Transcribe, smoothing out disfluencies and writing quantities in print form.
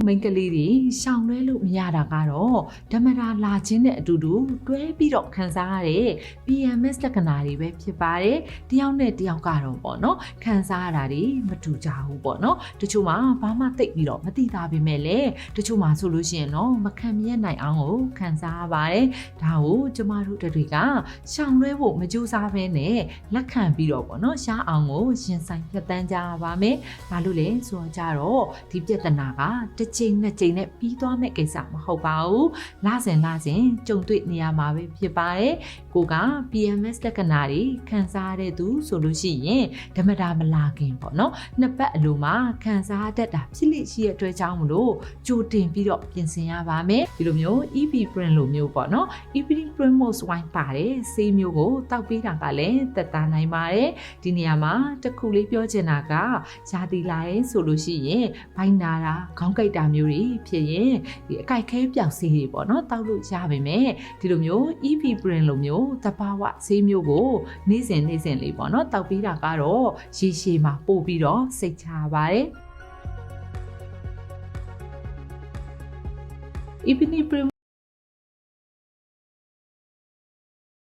မိန်းကလေးတွေရှောင်လွဲလို့မရတာကတော့ဓမ္မတာလာခြင်းနဲ့အတူတူတွဲပြီးတော့ခံစားရတဲ့ PMS လက္ခဏာတွေပဲဖြစ်ပါတယ်တယောက်နဲ့တယောက်ကတော့ပေါ့နော်ခံစားရတာတွေမတူကြဘူးပေါ့နော်တချို့မှာဘာမှသိပ်ပြီးတော့မသိတာပေမဲ့လည်းတချို့မှာဆိုလို့ရှိရင်တော့မခံမြင်နိုင်အောင်ကိုခံစားရပါတယ်ဒါကိုကျမတို့တွေကရှောင်လွဲဖို့မကြိုးစားဘဲနဲ့လက်ခံပြီးတော့ပေါ့နော်ရှားအောင်ကိုရင်ဆိုင်ဖြတ်တန်းကြပါမယ်ဘာလို့လဲဆိုတော့ကြတော့ဒီပြဿနာကတစ်ချိန်နဲ့ချိန်နဲ့ပြီးသွားမဲ့ကိစ္စမဟုတ်ပါဘူးလစဉ်ကြုံတွေ့နေရမှာပဲဖြစ်ပါတယ်ကိုက PMS လက္ခဏာတွေခံစားရတဲ့သူဆိုလို့ရှိရင်ဓမ္မတာမလာခင်ပေါ့နော်နှစ်ပတ်အလိုမှာခံစားတတ်တာဖြစ်လိရှိတဲ့အတွက်ကြောင့်မလို့ကြိုတင်ပြီးတော့ပြင်ဆင်ရပါမယ်ဒီလိုမျိုး Epiprine လိုမျိုးပေါ့နော် Epiprine Most Wine ပါတယ်ဆေးမျိုးကိုတောက်ပေးတာကလည်းသက်သာနိုင်ပါတယ်ဒီနေရာမှာတစ်ခုလေးပြောချင်တာကရာသီလာရင်ဆိုလို့ရှိရင်ဘိုင်းနာတာခေါင်းကိုက်တာမျိုးတွေဖြစ်ရင်ဒီအကိုက်ခဲပြောက်ဆေးတွေပေါ့နော်တောက်လို့ရပါမယ်ဒီလိုမျိုး Epiprine လိုမျိုးသဘာဝဆေးမျိုးကိုနေ့စဉ်လေးပေါ့နော်တောက်ပေးတာကတော့ရေရှည်မှာပို့ပြီးတော့စိတ်ချပါတယ်Epiprine